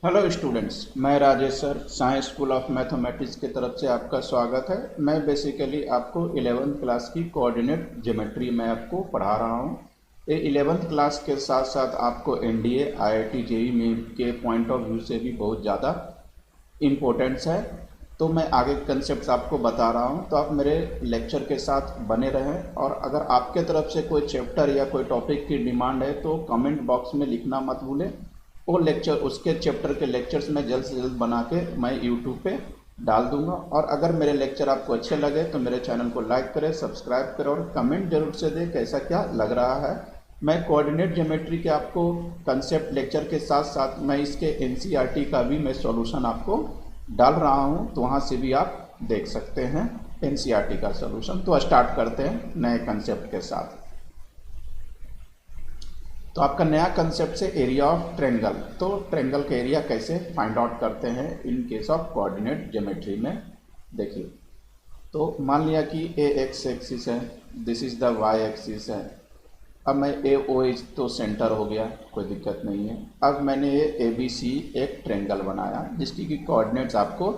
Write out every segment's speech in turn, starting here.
Hello students, मैं Rajesh sir science school of mathematics की तरफ से आपका स्वागत है। मैं बेसिकली आपको 11th क्लास की कोऑर्डिनेट ज्योमेट्री में आपको पढ़ा रहा हूँ। ये 11th क्लास के साथ साथ आपको एनडीए आईआईटी जेईई मेन के पॉइंट ऑफ व्यू से भी बहुत ज़्यादा इम्पोर्टेंस है। तो मैं आगे कंसेप्ट आपको बता रहा हूँ, तो आप मेरे लेक्चर के साथ बने रहें। और अगर आपके तरफ से कोई चैप्टर या कोई टॉपिक की डिमांड है तो कमेंट बॉक्स में लिखना मत भूलें। वो लेक्चर, उसके चैप्टर के लेक्चर्स मैं जल्द से जल्द बना के मैं यूट्यूब पे डाल दूंगा। और अगर मेरे लेक्चर आपको अच्छे लगे तो मेरे चैनल को लाइक करें, सब्सक्राइब करें और कमेंट जरूर से दें कैसा क्या लग रहा है। मैं कोऑर्डिनेट ज्योमेट्री के आपको कंसेप्ट लेक्चर के साथ साथ मैं इसके एनसीईआरटी का भी मैं सॉल्यूशन आपको डाल रहा हूँ, तो वहाँ से भी आप देख सकते हैं एनसीईआरटी का सॉल्यूशन। तो स्टार्ट करते हैं नए कंसेप्ट के साथ। तो आपका नया कंसेप्ट से एरिया ऑफ ट्रेंगल। तो ट्रेंगल का एरिया कैसे फाइंड आउट करते हैं in case of coordinate geometry में, देखिए। तो मान लिया कि ए एक्स एक्सिस है, this is the y axis है। अब मैं ए ओ एच तो सेंटर हो गया, कोई दिक्कत नहीं है। अब मैंने ये ए बी सी एक ट्रेंगल बनाया जिसकी की कोऑर्डिनेट्स आपको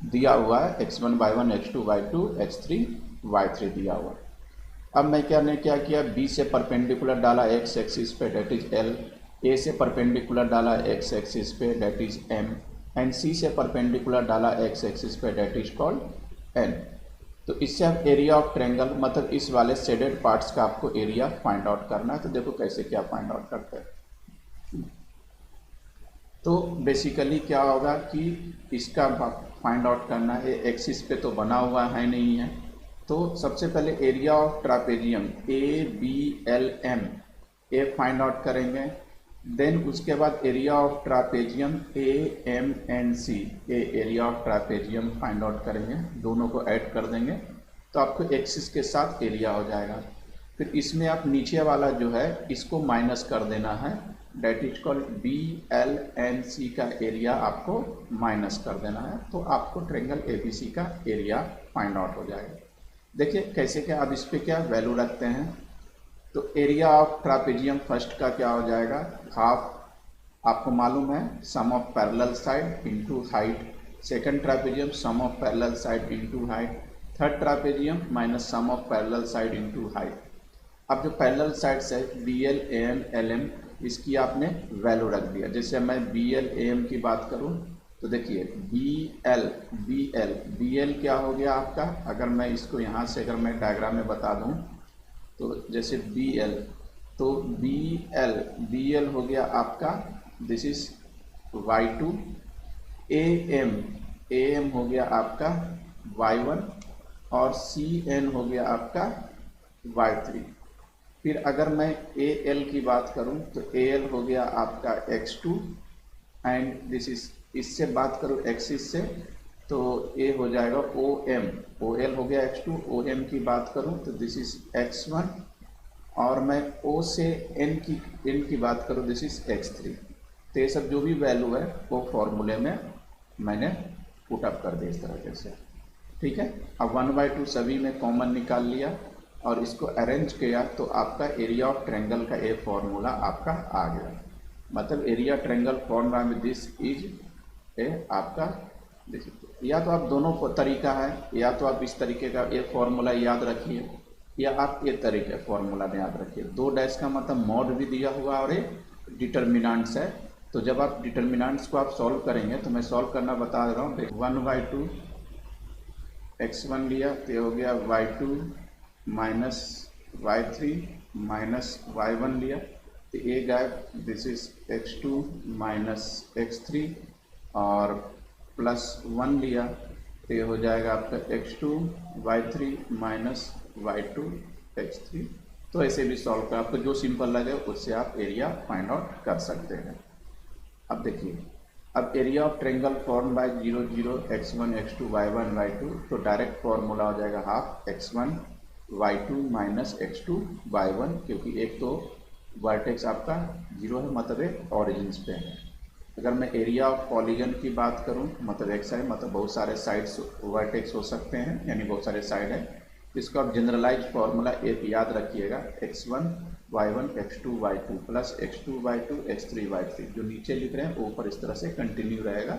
दिया हुआ है, x1 y1 x2 y2 x3 y3 दिया हुआ है। अब मैं क्या किया, बी से परपेंडिकुलर डाला एक्स एक्सिस पे, डेट इज एल। ए से परपेंडिकुलर डाला एक्स एक्सिस पे, डेट इज एम। एंड सी से परपेंडिकुलर डाला एक्स एक्सिस पे, डेट इज कॉल्ड एन। तो इससे आप एरिया ऑफ ट्रेंगल, मतलब इस वाले शेडेड पार्ट्स का आपको एरिया फाइंड आउट करना है। तो देखो कैसे क्या फाइंड आउट करते हैं। तो बेसिकली क्या होगा कि इसका फाइंड आउट करना है, एक्सिस पे तो बना हुआ है नहीं है। तो सबसे पहले area of trapezium A B L M A find out करेंगे। देन उसके बाद area of trapezium A M N C A area of trapezium find out करेंगे, दोनों को ऐड कर देंगे तो आपको एक्सिस के साथ एरिया हो जाएगा। फिर इसमें आप नीचे वाला जो है इसको माइनस कर देना है, that is called B L N C का एरिया आपको माइनस कर देना है। तो आपको ट्रेंगल ए बी सी का एरिया फाइंड आउट हो जाएगा। देखिए कैसे क्या, अब इस पर क्या वैल्यू रखते हैं। तो एरिया ऑफ ट्रापेजियम फर्स्ट का क्या हो जाएगा, हाफ, आपको मालूम है sum of parallel side into height. Second trapezium sum of parallel side into height. Third trapezium minus sum of parallel side into height. अब जो पैरेलल साइड्स है B L A M L M, इसकी आपने value रख दिया। जैसे मैं B L A M की बात करूं तो देखिए बी एल क्या हो गया आपका, अगर मैं इसको यहाँ से अगर मैं डायग्राम में बता दूं तो जैसे बी एल, तो बी एल हो गया आपका, this is y2। A M हो गया आपका y1 और सी एन हो गया आपका y3। फिर अगर मैं ए एल की बात करूं तो ए एल हो गया आपका x2 एंड दिस इज, इससे बात करूं एक्सिस से तो ए हो जाएगा ओ एल हो गया x2। ओ एम की बात करूं तो दिस इज x1 और मैं ओ से एन की बात करूं दिस इज x3। तो ये सब जो भी वैल्यू है वो फॉर्मूले में मैंने पुट अप कर दिया इस तरीके से, ठीक है। अब 1/2 सभी में कॉमन निकाल लिया और इसको अरेंज किया तो आपका एरिया ऑफ ट्रेंगल का एक फॉर्मूला आपका आ गया। मतलब area triangle form with this is a आपका, देखिए या तो आप दोनों तरीका है, या तो आप इस तरीके का एक फॉर्मूला याद रखिए या आप ये तरीके फॉर्मूला में याद रखिए। 2 डैश का मतलब मॉड भी दिया हुआ और एक डिटर्मिनेंट्स है। तो जब आप डिटर्मिनेंट्स को आप सॉल्व करेंगे तो मैं सॉल्व करना बता रहा हूँ। 1/2 x1 लिया तो हो गया y2 minus y3 minus y1 लिया तो ए गायब, this is x2 minus x3 और प्लस 1 लिया तो ये हो जाएगा आपका x2 y3 minus y2 x3। तो ऐसे भी सॉल्व कर, आपको जो सिंपल लगे उससे आप एरिया फाइंड आउट कर सकते हैं। अब देखिए, अब area of triangle form by 0 0 x1 x2 y1 y2, तो डायरेक्ट फॉर्मूला हो जाएगा half x1 y2 minus x2 y1, क्योंकि एक तो वर्टेक्स आपका 0 है, मतलब एक ऑरिजिन पे है। अगर मैं एरिया ऑफ पॉलीगन की बात करूं मतलब एक साइड, मतलब बहुत सारे साइड्स वर्टेक्स हो सकते हैं, यानी बहुत सारे साइड है। इसको आप जनरलाइज फॉर्मूला एक याद रखिएगा, x1 y1 x2 y2 plus x2 y2 x3 y3, जो नीचे लिख रहे हैं वो ऊपर इस तरह से कंटिन्यू रहेगा।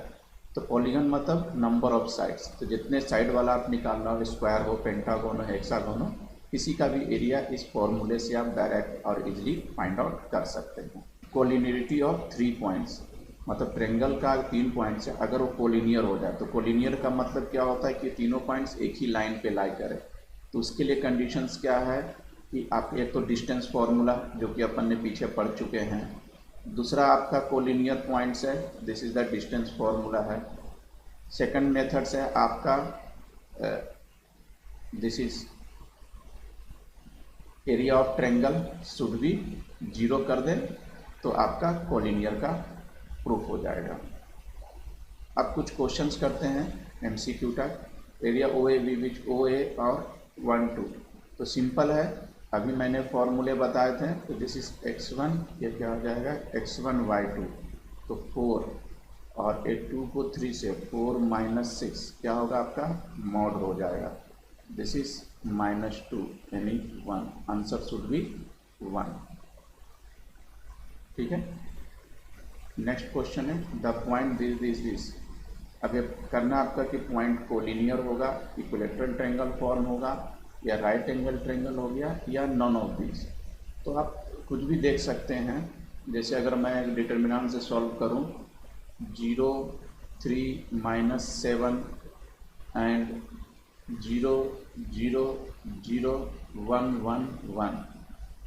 तो पॉलीगन मतलब नंबर ऑफ साइड्स, तो जितने साइड वाला आप निकालना हो, स्क्वायर हो, पेंटागन हो, हेक्सागन हो, किसी का भी एरिया इस फॉर्मूले से आप डायरेक्ट और इजीली फाइंड आउट कर सकते हैं। कोलिनियरिटी ऑफ 3 पॉइंट्स, मतलब ट्रेंगल का 3 पॉइंट्स है, अगर वो कोलिनियर हो जाए तो कोलिनियर का मतलब क्या होता है कि तीनों पॉइंट्स एक ही लाइन पे लाई करें। तो उसके लिए कंडीशंस क्या है कि आप एक तो डिस्टेंस फार्मूला जो कि अपन ने पीछे पढ़ चुके हैं, दूसरा आपका कोलिनियर पॉइंट्स है, this is the distance formula है। सेकंड मेथड्स है आपका this is area of triangle should be 0 कर दें तो आपका कोलिनियर का प्रूफ हो जाएगा। अब कुछ क्वेश्चंस करते हैं MCQ type. Area O A B which O A और 1 2, तो सिंपल है, अभी मैंने फॉर्मूले बताए थे। तो दिस इज x1, ये क्या हो जाएगा x1 y2, तो 4, और a2 को 3 से 4 माइनस 6 क्या होगा आपका मॉड हो जाएगा, दिस इज -2 यानी 1, आंसर शुड बी 1। ठीक है, नेक्स्ट क्वेश्चन है द पॉइंट दिस। अब ये करना आपका कि पॉइंट कोलिनियर होगा, इक्विलेटरल ट्रायंगल फॉर्म होगा, या राइट एंगल ट्रायंगल हो गया, या नॉन ऑफ दिस। तो आप कुछ भी देख सकते हैं, जैसे अगर मैं डिटर्मिनेंट से सॉल्व करूं 0 3 -7 एंड 0 0 0 1 1 1,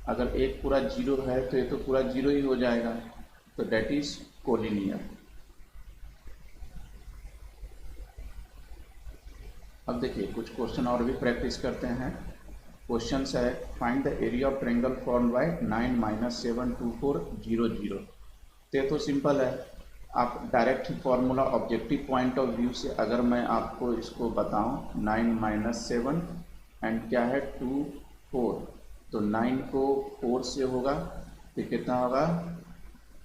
अगर एक पूरा 0 है तो ये तो पूरा 0 ही हो जाएगा, तो डेट इज कोलिनियर। अब देखिए कुछ क्वेश्चन और भी प्रैक्टिस करते हैं। क्वेश्चन है find the area of triangle form by 9 - 7 2 4 0 0। तो सिंपल है, आप direct formula objective point of view से अगर मैं आपको इसको बताऊं 9 - 7 एंड क्या है 2 4, तो 9 को 4 से होगा तो कितना होगा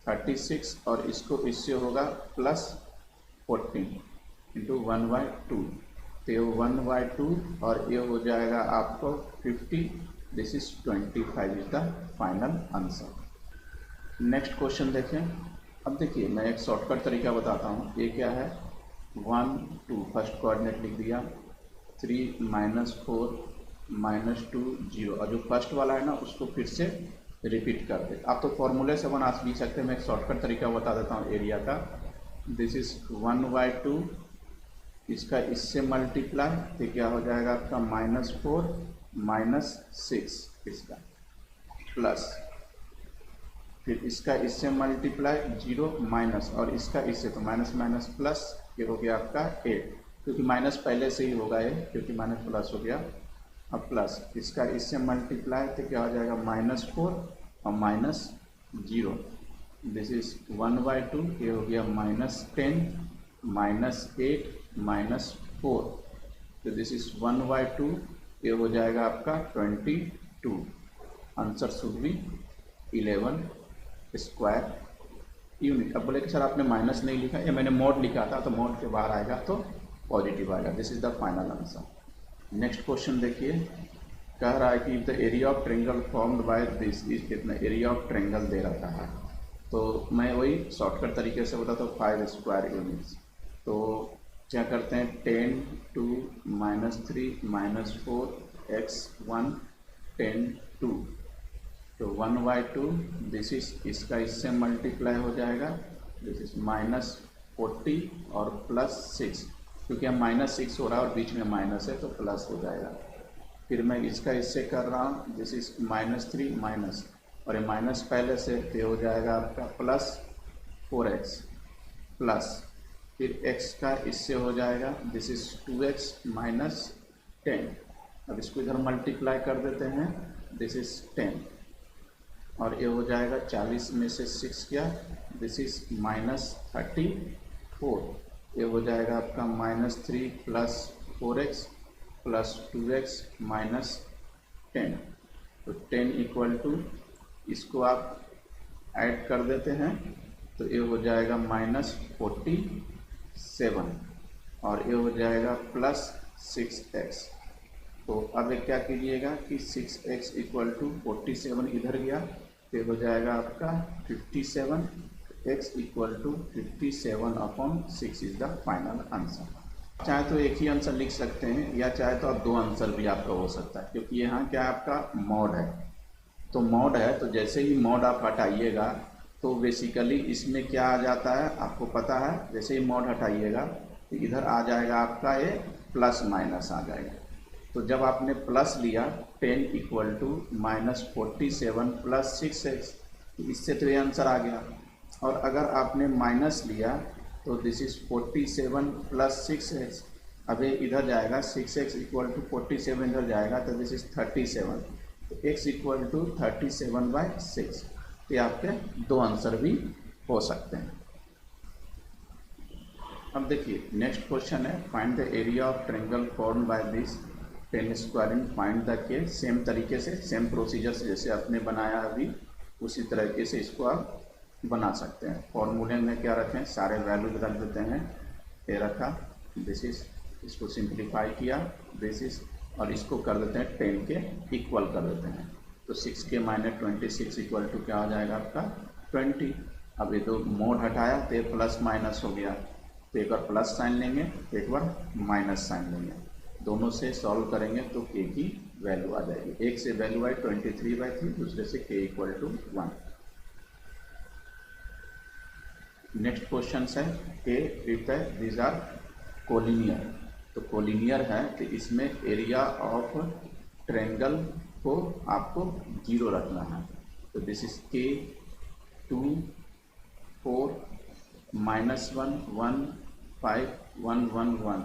36, और इसको इससे होगा +14 इंटू 1/2, तो ये 1/2 और ये हो जाएगा आपको 50, this is 25 is the final answer. Next question देखें। अब देखिए मैं एक शॉर्टकट तरीका बताता हूँ। ये क्या है 1 2, फर्स्ट कोऑर्डिनेट लिख दिया, 3 -4 -2 0, और जो फर्स्ट वाला है ना उसको फिर से रिपीट कर दे। आप तो फॉर्मूले से बना भी सकते हैं, मैं एक शॉर्टकट तरीका बता देता हूँ एरिया का। दिस इज 1/2, इसका इससे मल्टीप्लाई तो क्या हो जाएगा आपका -4 -6, इसका प्लस, फिर इसका इससे मल्टीप्लाई 0 माइनस, और इसका इससे तो माइनस माइनस प्लस, ये हो गया आपका 8, क्योंकि माइनस पहले से ही होगा ये, क्योंकि माइनस प्लस हो गया। अब प्लस इसका इससे मल्टीप्लाई तो क्या हो जाएगा -4 और -0, दिस इज 1/2, ये हो गया -10 -8 -4, तो दिस इज 1/2, ये हो जाएगा आपका 22, answer should be 11 square unit. अब बोले कि सर आपने माइनस नहीं लिखा, ये मैंने मोड लिखा था, तो मोड के बाहर आएगा तो पॉजिटिव आएगा, this is the final answer. Next question देखिए, कह रहा है कि the area of triangle formed by this is कितना, एरिया ऑफ ट्रायंगल दे रखा है, तो मैं वही शॉर्टकट तरीके से बताता हूँ 5 स्क्वायर यूनिट्स। तो क्या करते हैं 10 2 -3 -4 x1 10 2, तो 1/2, दिस इज इसका इससे मल्टीप्लाई हो जाएगा, दिस इज -40 और +6, क्योंकि हम -6 हो रहा है और बीच में माइनस है तो प्लस हो जाएगा। फिर मैं इसका इससे कर रहा हूँ, दिस इज -3 माइनस, और ये माइनस पहले से तो हो जाएगा आपका +4x प्लस, फिर x का इससे हो जाएगा, दिस इज 2x -10, अब इसको इधर मल्टीप्लाई कर देते हैं, दिस इज 10, और ये हो जाएगा 40 में से 6 क्या, दिस इज -34, ये हो जाएगा आपका -3 + 4x + 2x -10, तो 10 = इसको आप ऐड कर देते हैं तो ये हो जाएगा -47, और ये हो जाएगा +6x, तो अब एक क्या कीजिएगा कि 6x इक्वल टू 47 इधर गया, फिर हो जाएगा आपका 57, x equal to 57/6 is the final answer. चाहे तो एक ही आंसर लिख सकते हैं या चाहे तो आप दो आंसर भी आपका हो सकता है, क्योंकि यहाँ क्या आपका मॉड है। तो मॉड है तो जैसे ही मॉड आप हटाइएगा तो बेसिकली इसमें क्या आ जाता है आपको पता है, जैसे ही मॉड हटाइएगा तो इधर आ जाएगा आपका ये प्लस माइनस आ जाएगा। तो जब आपने प्लस लिया 10 इक्वल टू -47 प्लस 6x, तो इससे तो ये आंसर आ गया। और अगर आपने माइनस लिया तो दिस इज 47 प्लस 6x, अब ये इधर जाएगा 6x इक्वल टू 47 इधर जाएगा तो दिस इज 37, तो x इक्वल टू 37/6। तो आपके दो आंसर भी हो सकते हैं। अब देखिए नेक्स्ट क्वेश्चन है, find the area of triangle form by this 10 squaring find the के। सेम तरीके से सेम प्रोसीजर से जैसे आपने बनाया अभी उसी तरीके से इसको आप बना सकते हैं। फॉर्मूले में क्या रखें, सारे वैल्यू रख देते हैं, ए रखा, दिस इज, इसको सिंप्लीफाई किया दिस इज, और इसको कर देते हैं 10 के इक्वल कर देते हैं। तो 6 के -26 इक्वल टू क्या हो जाएगा आपका 20। अब ये तो मोड हटाया तो ये प्लस माइनस हो गया, तो एक बार प्लस साइन लेंगे एक बार माइनस साइन लेंगे, दोनों से सॉल्व करेंगे तो के की वैल्यू आ जाएगी। एक से वैल्यू आई 23/3, दूसरे से के इक्वल टू 1। नेक्स्ट क्वेश्चन है के इफ दीज आर कोलिनियर, तो कोलिनियर है तो इसमें एरिया ऑफ ट्रायंगल को आपको 0 रखना है। तो दिस इज के 2 4 -1 1 5 1 1 1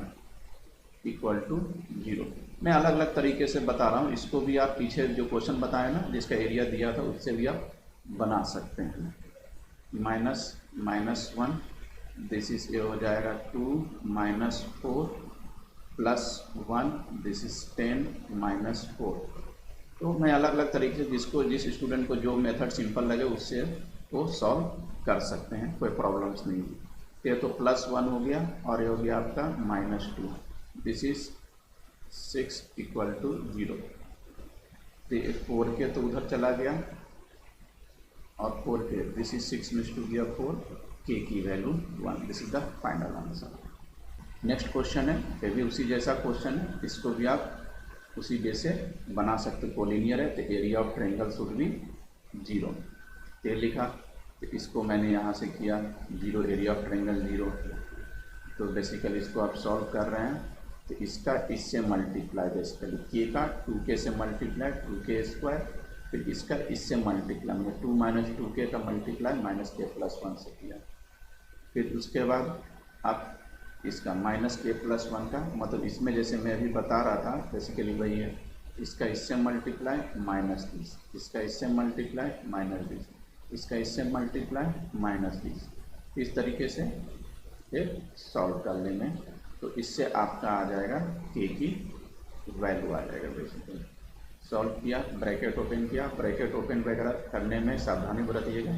इक्वल टू 0। मैं अलग अलग तरीके से बता रहा हूँ, इसको भी आप पीछे जो क्वेश्चन बताए ना जिसका एरिया दिया था उससे भी आप बना सकते हैं। -1 दिस इज ये हो जाएगा 2 -4 +1 दिस इज 10 -4। तो मैं अलग अलग तरीके से जिस स्टूडेंट को जो मेथड सिंपल लगे उससे वो सॉल्व कर सकते हैं, कोई प्रॉब्लम्स नहीं। ये तो +1 हो गया और ये हो गया आपका -2, दिस इज 6 इक्वल टू 0। तो 4 के तो उधर चला गया और 4 के दिस इज 6 में 2 गया 4, के की value 1। This is the final answer. Next question है, ये भी उसी जैसा क्वेश्चन है, इसको भी आप उसी वे से बना सकते। कोलिनियर है तो area of triangle should be 0, ये लिखा, तो इसको मैंने यहाँ से किया 0, एरिया ऑफ ट्रायंगल 0। तो बेसिकली इसको आप सॉल्व कर रहे हैं तो इसका इससे मल्टीप्लाई, बेसिकली के का 2k से मल्टीप्लाई 2k², फिर इसका इससे मल्टीप्लाई, मैंने 2 - 2k का मल्टीप्लाई -k+1 से किया। फिर उसके बाद आप इसका -k+1 का मतलब इसमें जैसे मैं अभी बता रहा था बेसिकली वही है, इसका इससे मल्टीप्लाई -30, इसका इससे मल्टीप्लाई -20, इसका इससे मल्टीप्लाई -30। इस तरीके से ये सॉल्व करने में तो इससे आपका आ जाएगा के की वैल्यू आ जाएगा। बेसिकली सॉल्व किया, ब्रैकेट ओपन किया, ब्रैकेट ओपन वगैरह करने में सावधानी बरतिएगा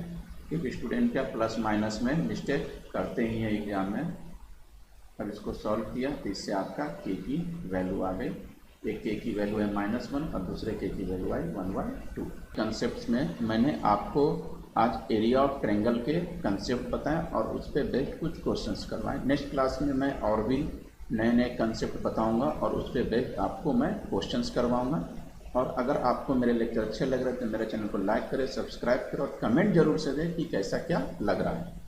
क्योंकि स्टूडेंट क्या प्लस माइनस में मिस्टेक करते ही हैं एग्जाम में। अब इसको सॉल्व किया तो इससे आपका के की वैल्यू आ गई, एक के की वैल्यू है -1 और दूसरे के की वैल्यू आई 1/2। कंसेप्ट में मैंने आपको आज एरिया ऑफ ट्रायंगल के कंसेप्ट बताएं और उस पर बेस्ड कुछ क्वेश्चंस करवाएं। नेक्स्ट क्लास में मैं और भी नए नए कंसेप्ट बताऊंगा और उस पर बेस्ड आपको मैं क्वेश्चंस करवाऊंगा। और अगर आपको मेरे लेक्चर अच्छे लग रहे हैं तो मेरे चैनल को लाइक करें, सब्सक्राइब करें और कमेंट जरूर से दें कि कैसा क्या लग रहा है।